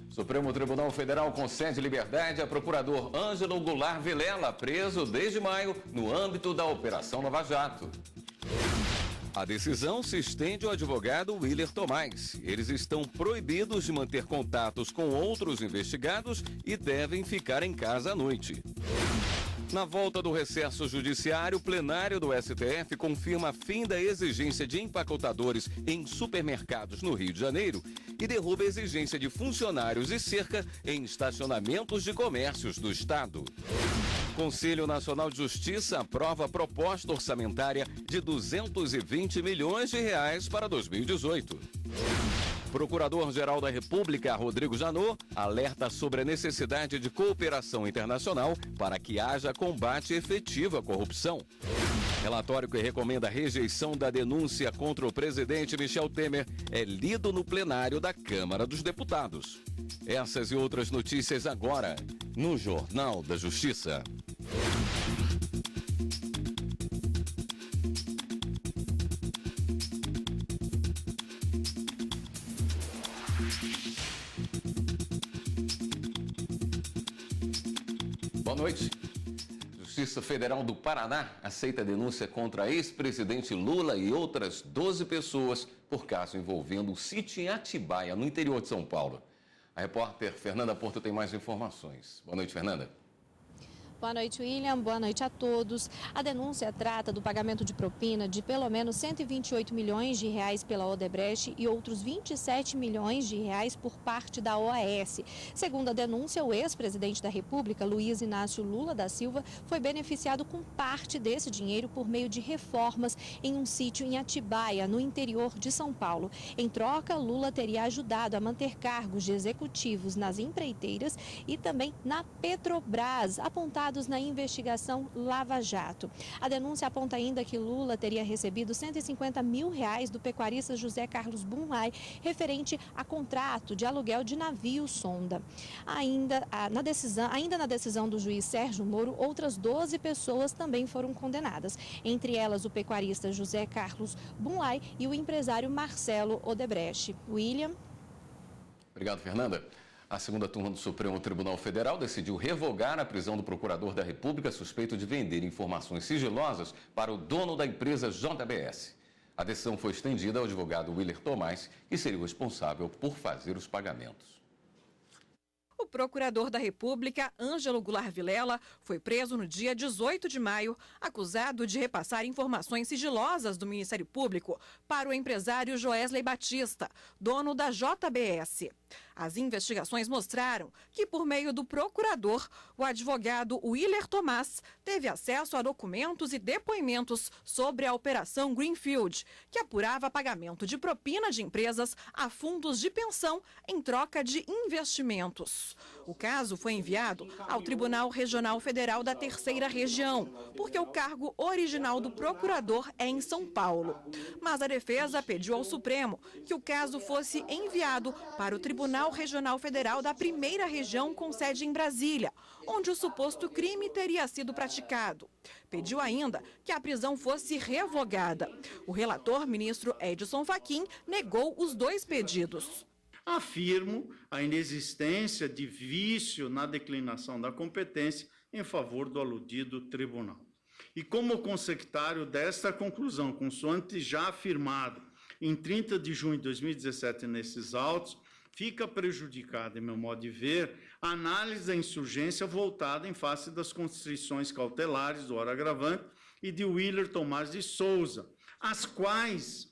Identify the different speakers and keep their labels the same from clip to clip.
Speaker 1: Supremo Tribunal Federal concede liberdade a procurador Ângelo Goulart Vilela, preso desde maio no âmbito da Operação Lava Jato. A decisão se estende ao advogado Willer Tomás. Eles estão proibidos de manter contatos com outros investigados e devem ficar em casa à noite. Na volta do recesso judiciário, o plenário do STF confirma fim da exigência de empacotadores em supermercados no Rio de Janeiro e derruba a exigência de funcionários e cerca em estacionamentos de comércios do Estado. Conselho Nacional de Justiça aprova a proposta orçamentária de 220 milhões de reais para 2018. Procurador-Geral da República, Rodrigo Janot, alerta sobre a necessidade de cooperação internacional para que haja combate efetivo à corrupção. Relatório que recomenda a rejeição da denúncia contra o presidente Michel Temer é lido no plenário da Câmara dos Deputados. Essas e outras notícias agora, no Jornal da Justiça. Boa noite. Justiça Federal do Paraná aceita a denúncia contra ex-presidente Lula e outras 12 pessoas por caso envolvendo o sítio em Atibaia, no interior de São Paulo. A repórter Fernanda Porto tem mais informações. Boa noite, Fernanda.
Speaker 2: Boa noite, William. Boa noite a todos. A denúncia trata do pagamento de propina de pelo menos 128 milhões de reais pela Odebrecht e outros 27 milhões de reais por parte da OAS. Segundo a denúncia, o ex-presidente da República, Luiz Inácio Lula da Silva, foi beneficiado com parte desse dinheiro por meio de reformas em um sítio em Atibaia, no interior de São Paulo. Em troca, Lula teria ajudado a manter cargos de executivos nas empreiteiras e também na Petrobras, apontado na investigação Lava Jato. A denúncia aponta ainda que Lula teria recebido 150 mil reais do pecuarista José Carlos Bunlai, referente a contrato de aluguel de navio sonda. Ainda na decisão do juiz Sérgio Moro, outras 12 pessoas também foram condenadas. Entre elas, o pecuarista José Carlos Bunlai e o empresário Marcelo Odebrecht. William.
Speaker 1: Obrigado, Fernanda. A segunda turma do Supremo Tribunal Federal decidiu revogar a prisão do procurador da República suspeito de vender informações sigilosas para o dono da empresa JBS. A decisão foi estendida ao advogado Willer Tomás, que seria o responsável por fazer os pagamentos.
Speaker 3: O procurador da República, Ângelo Goulart Vilela, foi preso no dia 18 de maio, acusado de repassar informações sigilosas do Ministério Público para o empresário Joesley Batista, dono da JBS. As investigações mostraram que, por meio do procurador, o advogado Willer Tomás teve acesso a documentos e depoimentos sobre a Operação Greenfield, que apurava pagamento de propina de empresas a fundos de pensão em troca de investimentos. O caso foi enviado ao Tribunal Regional Federal da Terceira Região, porque o cargo original do procurador é em São Paulo. Mas a defesa pediu ao Supremo que o caso fosse enviado para o Tribunal Regional Federal da Primeira Região, com sede em Brasília, onde o suposto crime teria sido praticado. Pediu ainda que a prisão fosse revogada. O relator, ministro Edson Fachin, negou os dois pedidos.
Speaker 4: Afirmo a inexistência de vício na declinação da competência em favor do aludido tribunal. E como consectário desta conclusão, consoante já afirmado em 30 de junho de 2017 nesses autos, fica prejudicada, em meu modo de ver, a análise da insurgência voltada em face das constrições cautelares do ora agravante e de Willer Tomás de Souza, as quais,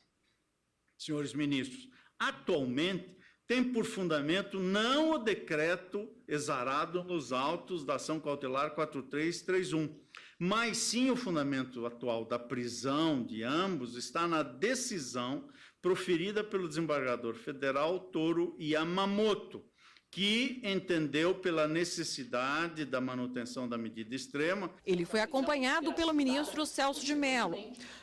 Speaker 4: senhores ministros, atualmente tem por fundamento não o decreto exarado nos autos da ação cautelar 4331, mas sim o fundamento atual da prisão de ambos está na decisão proferida pelo desembargador federal Toru Yamamoto, que entendeu pela necessidade da manutenção da medida extrema.
Speaker 3: Ele foi acompanhado pelo ministro Celso de Mello.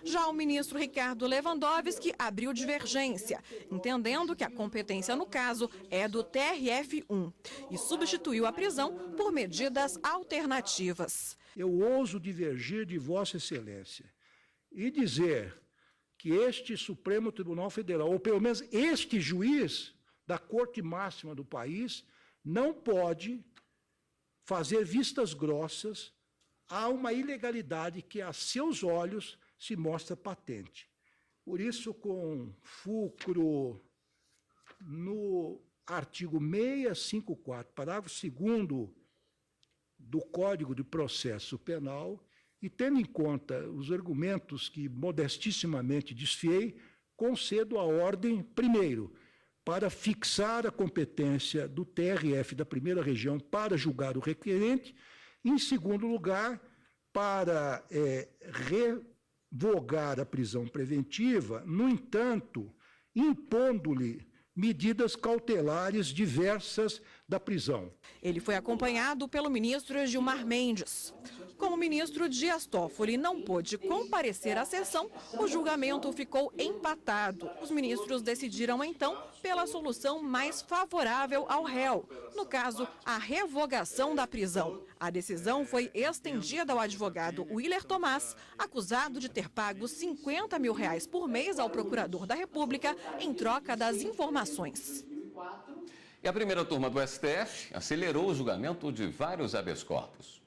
Speaker 3: Já o ministro Ricardo Lewandowski abriu divergência, entendendo que a competência no caso é do TRF1 e substituiu a prisão por medidas alternativas.
Speaker 5: Eu ouso divergir de Vossa Excelência e dizer que este Supremo Tribunal Federal, ou pelo menos este juiz da Corte Máxima do país, não pode fazer vistas grossas a uma ilegalidade que, a seus olhos, se mostra patente. Por isso, com fulcro no artigo 654, parágrafo 2º do Código de Processo Penal, e tendo em conta os argumentos que modestissimamente desfiei, concedo a ordem, primeiro, para fixar a competência do TRF da Primeira Região para julgar o requerente, e, em segundo lugar, para revogar a prisão preventiva, no entanto, impondo-lhe medidas cautelares diversas da prisão.
Speaker 3: Ele foi acompanhado pelo ministro Gilmar Mendes. Como o ministro Dias Toffoli não pôde comparecer à sessão, o julgamento ficou empatado. Os ministros decidiram, então, pela solução mais favorável ao réu, no caso, a revogação da prisão. A decisão foi estendida ao advogado Willer Tomás, acusado de ter pago R$50 mil por mês ao procurador da República em troca das informações.
Speaker 1: E a primeira turma do STF acelerou o julgamento de vários habeas corpus.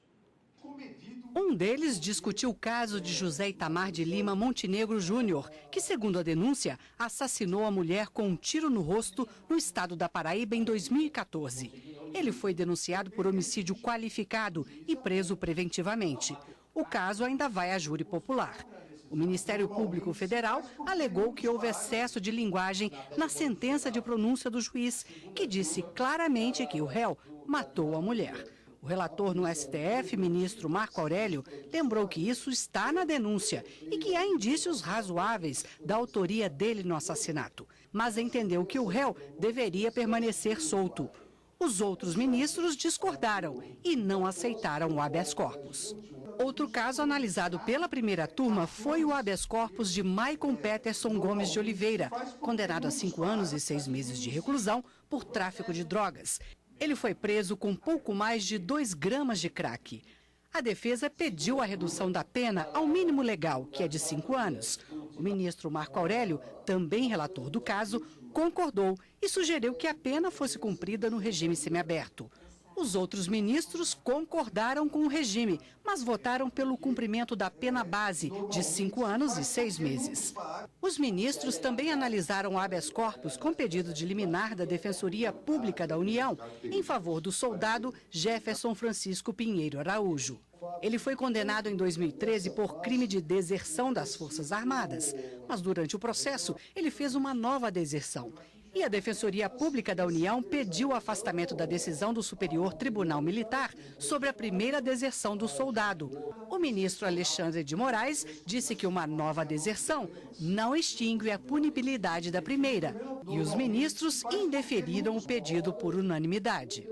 Speaker 6: Um deles discutiu o caso de José Itamar de Lima Montenegro Júnior, que, segundo a denúncia, assassinou a mulher com um tiro no rosto no estado da Paraíba em 2014. Ele foi denunciado por homicídio qualificado e preso preventivamente. O caso ainda vai à júri popular. O Ministério Público Federal alegou que houve excesso de linguagem na sentença de pronúncia do juiz, que disse claramente que o réu matou a mulher. O relator no STF, ministro Marco Aurélio, lembrou que isso está na denúncia e que há indícios razoáveis da autoria dele no assassinato, mas entendeu que o réu deveria permanecer solto. Os outros ministros discordaram e não aceitaram o habeas corpus. Outro caso analisado pela primeira turma foi o habeas corpus de Maicon Peterson Gomes de Oliveira, condenado a 5 anos e 6 meses de reclusão por tráfico de drogas. Ele foi preso com pouco mais de 2 gramas de crack. A defesa pediu a redução da pena ao mínimo legal, que é de 5 anos. O ministro Marco Aurélio, também relator do caso, concordou e sugeriu que a pena fosse cumprida no regime semiaberto. Os outros ministros concordaram com o regime, mas votaram pelo cumprimento da pena base de 5 anos e 6 meses. Os ministros também analisaram o habeas corpus com pedido de liminar da Defensoria Pública da União em favor do soldado Jefferson Francisco Pinheiro Araújo. Ele foi condenado em 2013 por crime de deserção das Forças Armadas, mas durante o processo ele fez uma nova deserção. E a Defensoria Pública da União pediu o afastamento da decisão do Superior Tribunal Militar sobre a primeira deserção do soldado. O ministro Alexandre de Moraes disse que uma nova deserção não extingue a punibilidade da primeira. E os ministros indeferiram o pedido por unanimidade.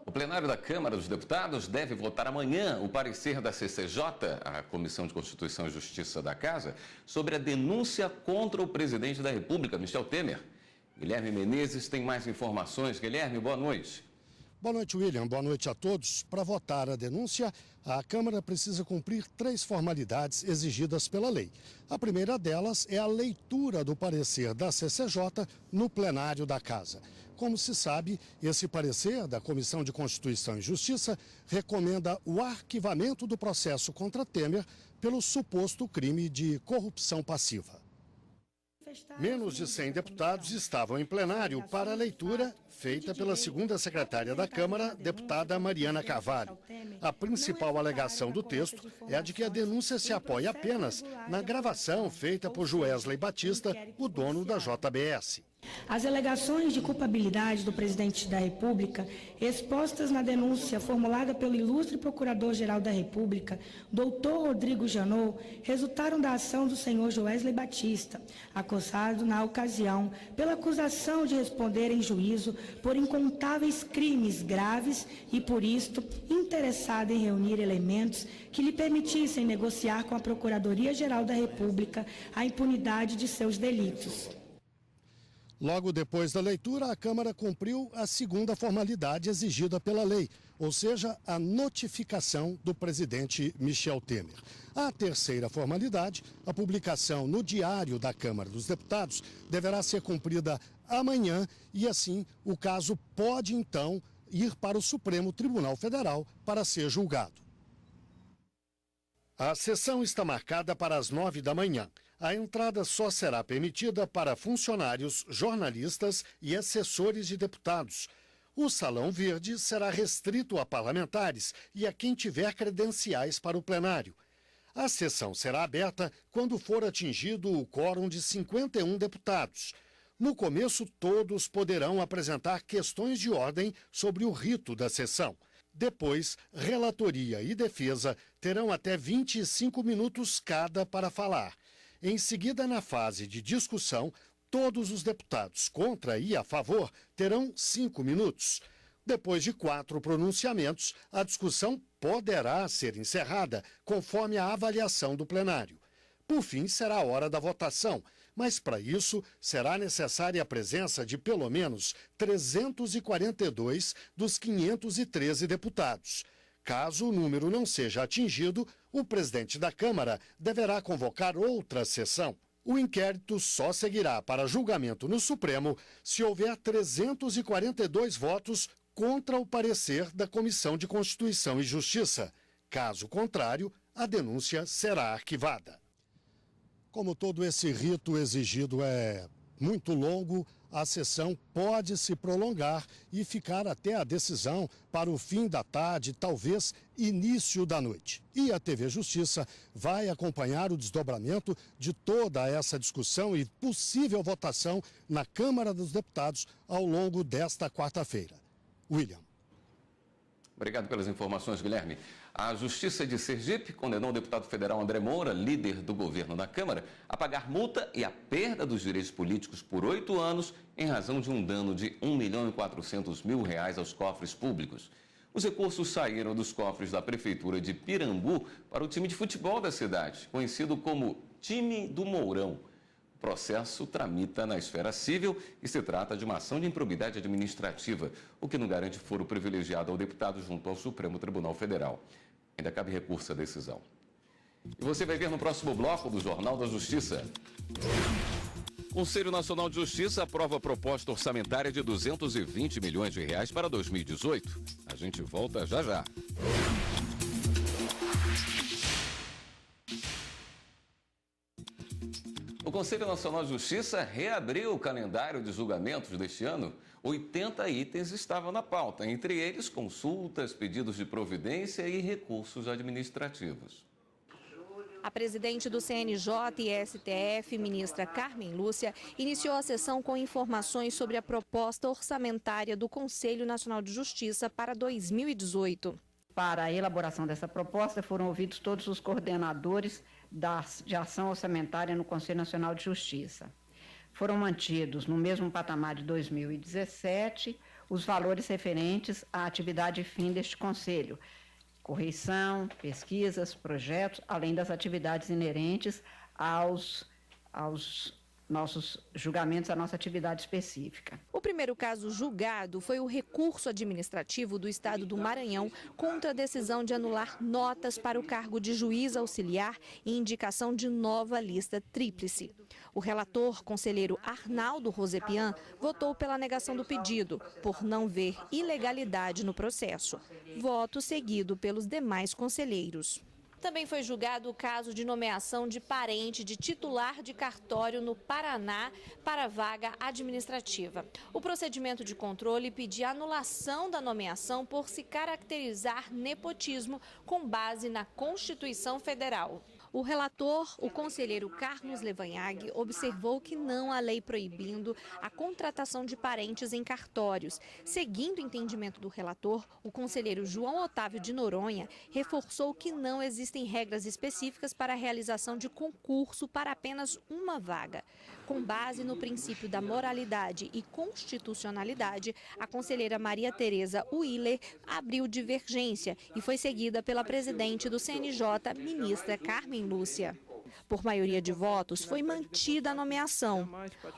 Speaker 1: O plenário da Câmara dos Deputados deve votar amanhã o parecer da CCJ, a Comissão de Constituição e Justiça da Casa, sobre a denúncia contra o presidente da República, Michel Temer. Guilherme Menezes tem mais informações. Guilherme, boa noite.
Speaker 7: Boa noite, William. Boa noite a todos. Para votar a denúncia, a Câmara precisa cumprir 3 formalidades exigidas pela lei. A primeira delas é a leitura do parecer da CCJ no plenário da Casa. Como se sabe, esse parecer da Comissão de Constituição e Justiça recomenda o arquivamento do processo contra Temer pelo suposto crime de corrupção passiva. Menos de 100 deputados estavam em plenário para a leitura feita pela segunda secretária da Câmara, deputada Mariana Carvalho. A principal alegação do texto é a de que a denúncia se apoia apenas na gravação feita por Joesley Batista, o dono da JBS.
Speaker 8: As alegações de culpabilidade do presidente da República, expostas na denúncia formulada pelo ilustre Procurador-Geral da República, doutor Rodrigo Janot, resultaram da ação do senhor Joesley Batista, acusado na ocasião pela acusação de responder em juízo por incontáveis crimes graves e, por isto, interessado em reunir elementos que lhe permitissem negociar com a Procuradoria-Geral da República a impunidade de seus delitos.
Speaker 7: Logo depois da leitura, a Câmara cumpriu a segunda formalidade exigida pela lei, ou seja, a notificação do presidente Michel Temer. A terceira formalidade, a publicação no Diário da Câmara dos Deputados, deverá ser cumprida amanhã e assim o caso pode então ir para o Supremo Tribunal Federal para ser julgado. A sessão está marcada para as 9 da manhã. A entrada só será permitida para funcionários, jornalistas e assessores de deputados. O Salão Verde será restrito a parlamentares e a quem tiver credenciais para o plenário. A sessão será aberta quando for atingido o quórum de 51 deputados. No começo, todos poderão apresentar questões de ordem sobre o rito da sessão. Depois, relatoria e defesa terão até 25 minutos cada para falar. Em seguida, na fase de discussão, todos os deputados contra e a favor terão 5 minutos. Depois de 4 pronunciamentos, a discussão poderá ser encerrada, conforme a avaliação do plenário. Por fim, será a hora da votação, mas para isso será necessária a presença de pelo menos 342 dos 513 deputados. Caso o número não seja atingido, o presidente da Câmara deverá convocar outra sessão. O inquérito só seguirá para julgamento no Supremo se houver 342 votos contra o parecer da Comissão de Constituição e Justiça. Caso contrário, a denúncia será arquivada. Como todo esse rito exigido é muito longo, a sessão pode se prolongar e ficar até a decisão para o fim da tarde, talvez início da noite. E a TV Justiça vai acompanhar o desdobramento de toda essa discussão e possível votação na Câmara dos Deputados ao longo desta quarta-feira. William.
Speaker 1: Obrigado pelas informações, Guilherme. A Justiça de Sergipe condenou o deputado federal André Moura, líder do governo na Câmara, a pagar multa e a perda dos direitos políticos por 8 anos em razão de um dano de R$ 1.400.000 aos cofres públicos. Os recursos saíram dos cofres da Prefeitura de Pirambu para o time de futebol da cidade, conhecido como Time do Mourão. O processo tramita na esfera civil e se trata de uma ação de improbidade administrativa, o que não garante foro privilegiado ao deputado junto ao Supremo Tribunal Federal. Ainda cabe recurso à decisão. E você vai ver no próximo bloco do Jornal da Justiça. O Conselho Nacional de Justiça aprova a proposta orçamentária de R$ 220 milhões para 2018. A gente volta já já. O Conselho Nacional de Justiça reabriu o calendário de julgamentos deste ano. 80 itens estavam na pauta, entre eles consultas, pedidos de providência e recursos administrativos.
Speaker 2: A presidente do CNJ e STF, ministra Carmen Lúcia, iniciou a sessão com informações sobre a proposta orçamentária do Conselho Nacional de Justiça para 2018.
Speaker 9: Para a elaboração dessa proposta, foram ouvidos todos os coordenadores de ação orçamentária no Conselho Nacional de Justiça. Foram mantidos no mesmo patamar de 2017 os valores referentes à atividade fim deste Conselho, correição, pesquisas, projetos, além das atividades inerentes aos nossos julgamentos, à nossa atividade específica.
Speaker 2: O primeiro caso julgado foi o recurso administrativo do Estado do Maranhão contra a decisão de anular notas para o cargo de juiz auxiliar e indicação de nova lista tríplice. O relator, conselheiro Arnaldo Rosepian, votou pela negação do pedido, por não ver ilegalidade no processo. Voto seguido pelos demais conselheiros. Também foi julgado o caso de nomeação de parente de titular de cartório no Paraná para vaga administrativa. O procedimento de controle pedia anulação da nomeação por se caracterizar nepotismo com base na Constituição Federal. O relator, o conselheiro Carlos Levanhag, observou que não há lei proibindo a contratação de parentes em cartórios. Seguindo o entendimento do relator, o conselheiro João Otávio de Noronha reforçou que não existem regras específicas para a realização de concurso para apenas uma vaga. Com base no princípio da moralidade e constitucionalidade, a conselheira Maria Tereza Willer abriu divergência e foi seguida pela presidente do CNJ, ministra Carmen Lúcia. Por maioria de votos, foi mantida a nomeação.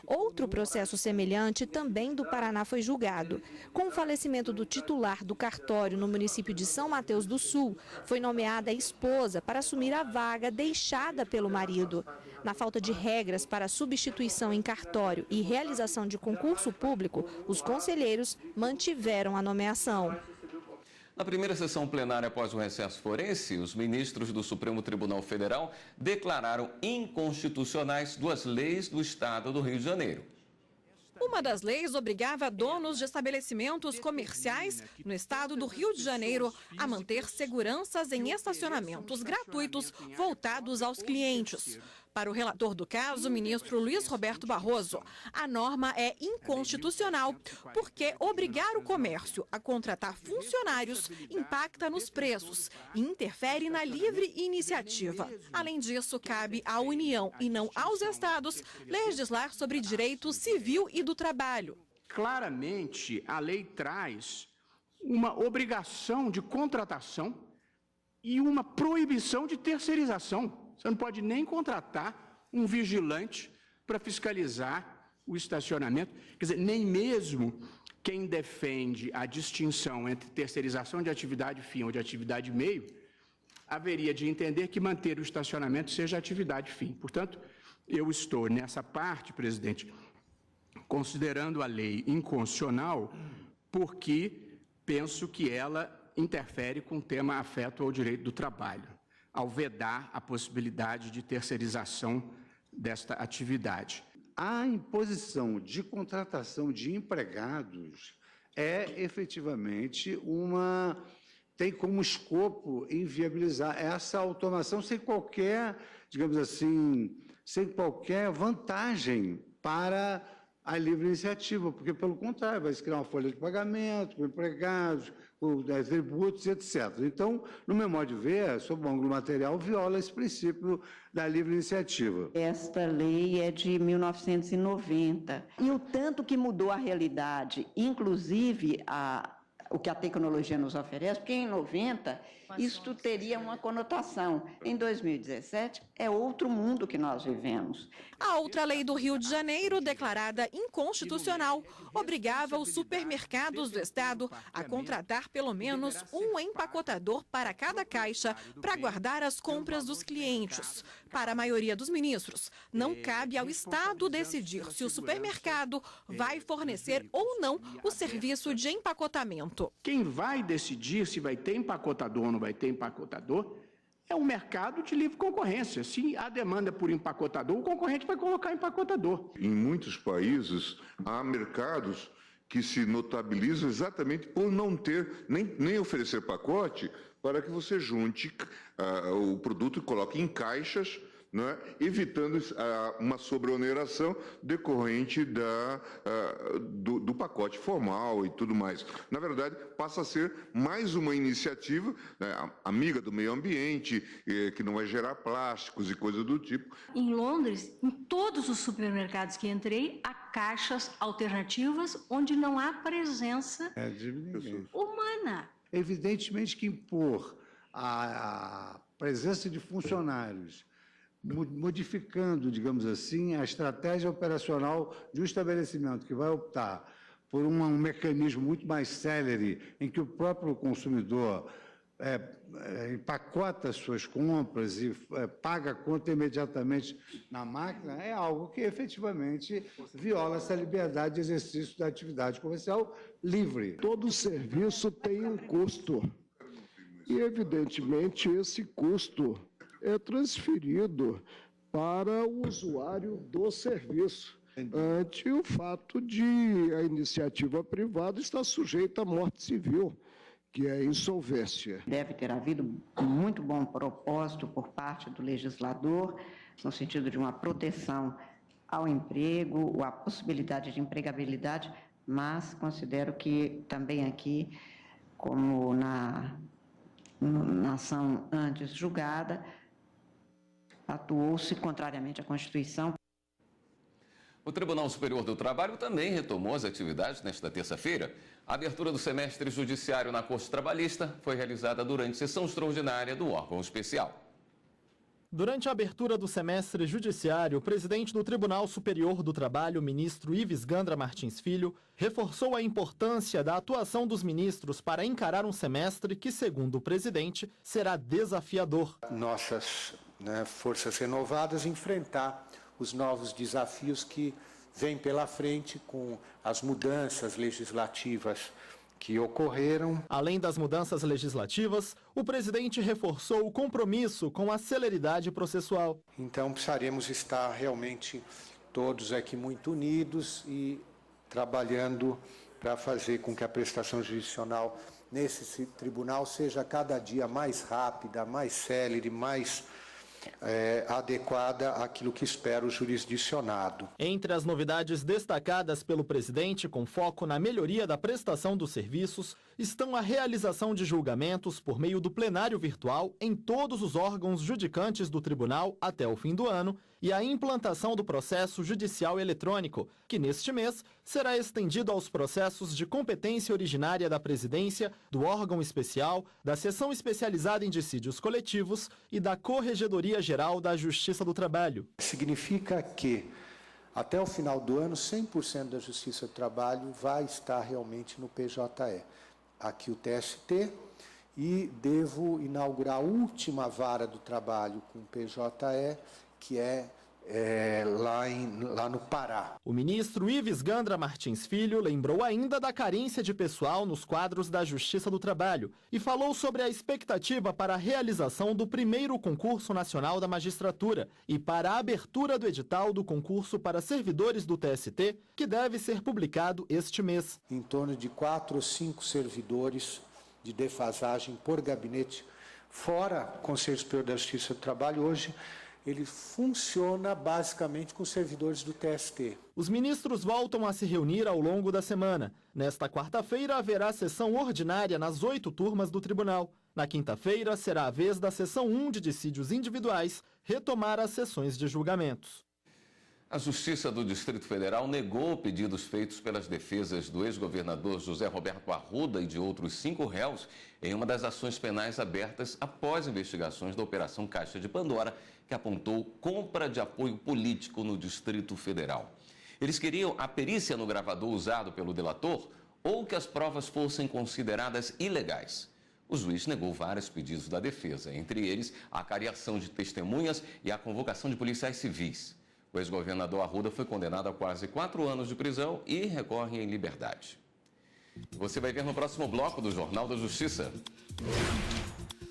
Speaker 2: Outro processo semelhante também do Paraná foi julgado. Com o falecimento do titular do cartório no município de São Mateus do Sul, foi nomeada a esposa para assumir a vaga deixada pelo marido. Na falta de regras para substituição em cartório e realização de concurso público, os conselheiros mantiveram a nomeação.
Speaker 1: Na primeira sessão plenária após o recesso forense, os ministros do Supremo Tribunal Federal declararam inconstitucionais 2 leis do Estado do Rio de Janeiro.
Speaker 3: Uma das leis obrigava donos de estabelecimentos comerciais no estado do Rio de Janeiro a manter seguranças em estacionamentos gratuitos voltados aos clientes. Para o relator do caso, o ministro Luiz Roberto Barroso, a norma é inconstitucional porque obrigar o comércio a contratar funcionários impacta nos preços e interfere na livre iniciativa. Além disso, cabe à União e não aos estados legislar sobre direito civil e do trabalho.
Speaker 10: Claramente, a lei traz uma obrigação de contratação e uma proibição de terceirização. Você não pode nem contratar um vigilante para fiscalizar o estacionamento. Quer dizer, nem mesmo quem defende a distinção entre terceirização de atividade fim ou de atividade meio haveria de entender que manter o estacionamento seja atividade fim. Portanto, eu estou nessa parte, presidente, considerando a lei inconstitucional porque penso que ela interfere com o tema afeto ao direito do trabalho, ao vedar a possibilidade de terceirização desta atividade.
Speaker 11: A imposição de contratação de empregados é efetivamente tem como escopo inviabilizar essa automação sem qualquer, digamos assim, sem qualquer vantagem para a livre iniciativa, porque, pelo contrário, vai se criar uma folha de pagamento com empregados, com tributos, etc. Então, no meu modo de ver, sob o ângulo material, viola esse princípio da livre iniciativa.
Speaker 12: Esta lei é de 1990. E o tanto que mudou a realidade, inclusive o que a tecnologia nos oferece, porque em 90 isto teria uma conotação. Em 2017 é outro mundo que nós vivemos.
Speaker 3: A outra lei do Rio de Janeiro, declarada inconstitucional, obrigava os supermercados do estado a contratar pelo menos um empacotador para cada caixa para guardar as compras dos clientes. Para a maioria dos ministros, não cabe ao estado decidir se o supermercado vai fornecer ou não o serviço de empacotamento.
Speaker 10: Quem vai decidir se vai ter empacotador ou não vai ter empacotador é um mercado de livre concorrência. Se há demanda por empacotador, o concorrente vai colocar empacotador.
Speaker 13: Em muitos países, há mercados que se notabilizam exatamente por não ter, nem oferecer pacote, para que você junte o produto e coloque em caixas, né, evitando uma sobreoneração decorrente do pacote formal e tudo mais. Na verdade, passa a ser mais uma iniciativa, né, amiga do meio ambiente, que não vai gerar plásticos e coisas do tipo.
Speaker 14: Em Londres, em todos os supermercados que entrei, há caixas alternativas onde não há presença humana.
Speaker 11: Evidentemente que impor a presença de funcionários, modificando, digamos assim, a estratégia operacional de um estabelecimento que vai optar por um mecanismo muito mais célere, em que o próprio consumidor empacota as suas compras e paga a conta imediatamente na máquina, é algo que efetivamente viola essa liberdade de exercício da atividade comercial livre.
Speaker 15: Todo serviço tem um custo e, evidentemente, esse custo é transferido para o usuário do serviço, ante o fato de a iniciativa privada estar sujeita à morte civil, que é a insolvência.
Speaker 12: Deve ter havido um muito bom propósito por parte do legislador, no sentido de uma proteção ao emprego, à possibilidade de empregabilidade, mas considero que também aqui, como na ação antes julgada, atuou-se contrariamente à Constituição.
Speaker 1: O Tribunal Superior do Trabalho também retomou as atividades nesta terça-feira. A abertura do semestre judiciário na Corte Trabalhista foi realizada durante sessão extraordinária do órgão especial.
Speaker 16: Durante a abertura do semestre judiciário, o presidente do Tribunal Superior do Trabalho, ministro Ives Gandra Martins Filho, reforçou a importância da atuação dos ministros para encarar um semestre que, segundo o presidente, será desafiador.
Speaker 17: Nossas forças renovadas enfrentar os novos desafios que vêm pela frente com as mudanças legislativas que ocorreram.
Speaker 16: Além das mudanças legislativas, o presidente reforçou o compromisso com a celeridade processual.
Speaker 17: Então precisaremos estar realmente todos aqui muito unidos e trabalhando para fazer com que a prestação jurisdicional nesse tribunal seja cada dia mais rápida, mais célere, mais adequada àquilo que espera o jurisdicionado.
Speaker 16: Entre as novidades destacadas pelo presidente, com foco na melhoria da prestação dos serviços, estão a realização de julgamentos por meio do plenário virtual em todos os órgãos judicantes do tribunal até o fim do ano e a implantação do processo judicial eletrônico, que neste mês será estendido aos processos de competência originária da presidência, do órgão especial, da seção especializada em dissídios coletivos e da Corregedoria Geral da Justiça do Trabalho.
Speaker 17: Significa que, até o final do ano, 100% da Justiça do Trabalho vai estar realmente no PJE. Aqui o TST, e devo inaugurar a última vara do trabalho com o PJE, que é lá no Pará.
Speaker 16: O ministro Ives Gandra Martins Filho lembrou ainda da carência de pessoal nos quadros da Justiça do Trabalho e falou sobre a expectativa para a realização do primeiro concurso nacional da magistratura e para a abertura do edital do concurso para servidores do TST, que deve ser publicado este mês.
Speaker 17: Em torno de 4 ou 5 servidores de defasagem por gabinete, fora o Conselho Superior da Justiça do Trabalho. Hoje ele funciona basicamente com servidores do TST.
Speaker 16: Os ministros voltam a se reunir ao longo da semana. Nesta quarta-feira haverá sessão ordinária nas 8 turmas do tribunal. Na quinta-feira será a vez da sessão 1 de dissídios individuais retomar as sessões de julgamentos.
Speaker 1: A Justiça do Distrito Federal negou pedidos feitos pelas defesas do ex-governador José Roberto Arruda e de outros 5 réus em uma das ações penais abertas após investigações da Operação Caixa de Pandora, que apontou compra de apoio político no Distrito Federal. Eles queriam a perícia no gravador usado pelo delator ou que as provas fossem consideradas ilegais. O juiz negou vários pedidos da defesa, entre eles a cariação de testemunhas e a convocação de policiais civis. O ex-governador Arruda foi condenado a quase 4 anos de prisão e recorre em liberdade. Você vai ver no próximo bloco do Jornal da Justiça.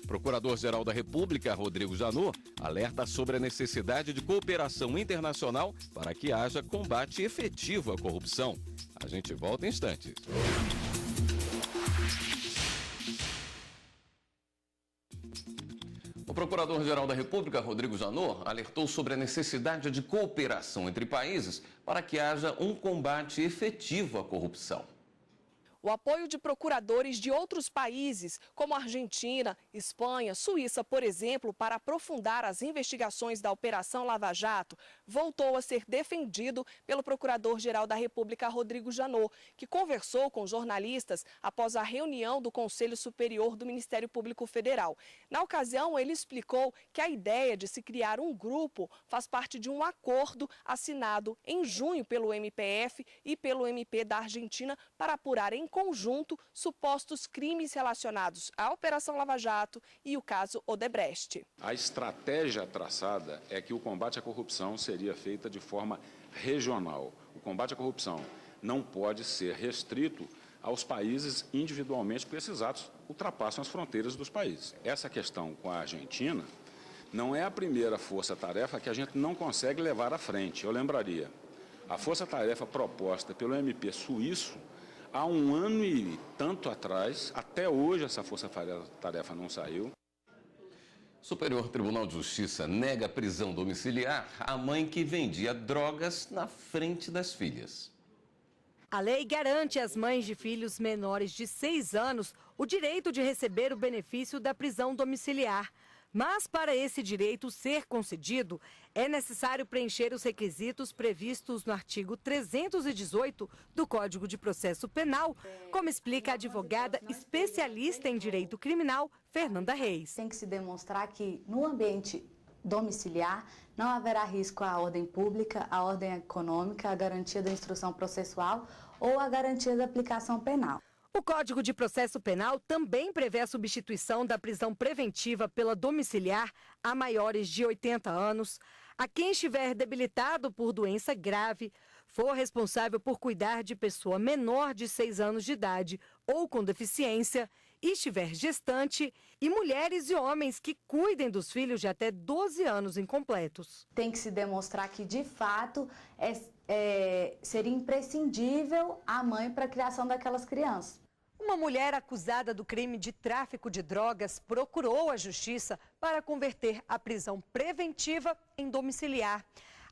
Speaker 1: Procurador-Geral da República, Rodrigo Janot, alerta sobre a necessidade de cooperação internacional para que haja combate efetivo à corrupção. A gente volta em instantes. O Procurador-Geral da República, Rodrigo Janot, alertou sobre a necessidade de cooperação entre países para que haja um combate efetivo à corrupção.
Speaker 18: O apoio de procuradores de outros países, como Argentina, Espanha, Suíça, por exemplo, para aprofundar as investigações da Operação Lava Jato, voltou a ser defendido pelo Procurador-Geral da República, Rodrigo Janot, que conversou com jornalistas após a reunião do Conselho Superior do Ministério Público Federal. Na ocasião, ele explicou que a ideia de se criar um grupo faz parte de um acordo assinado em junho pelo MPF e pelo MP da Argentina para apurar em conjunto supostos crimes relacionados à Operação Lava Jato e o caso Odebrecht.
Speaker 19: A estratégia traçada é que o combate à corrupção seria feita de forma regional. O combate à corrupção não pode ser restrito aos países individualmente, porque esses atos ultrapassam as fronteiras dos países. Essa questão com a Argentina não é a primeira força-tarefa que a gente não consegue levar à frente. Eu lembraria, a força-tarefa proposta pelo MP suíço há 1 ano e tanto atrás, até hoje essa força-tarefa não saiu.
Speaker 1: Superior Tribunal de Justiça nega prisão domiciliar à mãe que vendia drogas na frente das filhas.
Speaker 20: A lei garante às mães de filhos menores de 6 anos o direito de receber o benefício da prisão domiciliar. Mas para esse direito ser concedido, é necessário preencher os requisitos previstos no artigo 318 do Código de Processo Penal, como explica a advogada especialista em direito criminal, Fernanda Reis.
Speaker 21: Tem que se demonstrar que no ambiente domiciliar, não haverá risco à ordem pública, à ordem econômica, à garantia da instrução processual ou à garantia da aplicação penal.
Speaker 20: O Código de Processo Penal também prevê a substituição da prisão preventiva pela domiciliar a maiores de 80 anos, a quem estiver debilitado por doença grave, for responsável por cuidar de pessoa menor de 6 anos de idade ou com deficiência, estiver gestante, e mulheres e homens que cuidem dos filhos de até 12 anos incompletos.
Speaker 21: Tem que se demonstrar que, de fato, seria imprescindível a mãe para a criação daquelas crianças.
Speaker 20: Uma mulher acusada do crime de tráfico de drogas procurou a justiça para converter a prisão preventiva em domiciliar.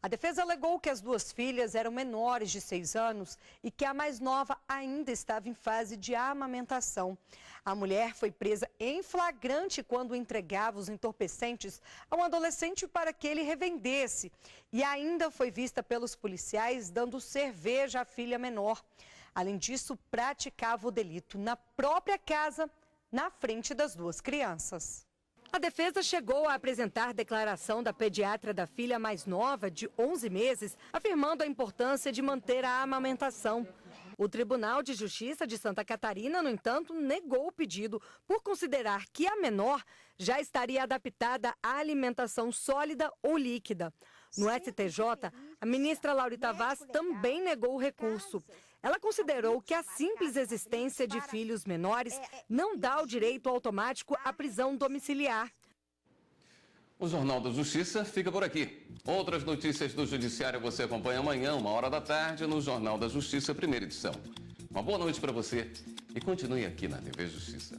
Speaker 20: A defesa alegou que as 2 filhas eram menores de 6 anos e que a mais nova ainda estava em fase de amamentação. A mulher foi presa em flagrante quando entregava os entorpecentes a um adolescente para que ele revendesse. E ainda foi vista pelos policiais dando cerveja à filha menor. Além disso, praticava o delito na própria casa, na frente das 2 crianças. A defesa chegou a apresentar declaração da pediatra da filha mais nova, de 11 meses, afirmando a importância de manter a amamentação. O Tribunal de Justiça de Santa Catarina, no entanto, negou o pedido por considerar que a menor já estaria adaptada à alimentação sólida ou líquida. No STJ, a ministra Laurita Vaz também negou o recurso. Ela considerou que a simples existência de filhos menores não dá o direito automático à prisão domiciliar.
Speaker 1: O Jornal da Justiça fica por aqui. Outras notícias do Judiciário você acompanha amanhã, 13h, no Jornal da Justiça, primeira edição. Uma boa noite para você e continue aqui na TV Justiça.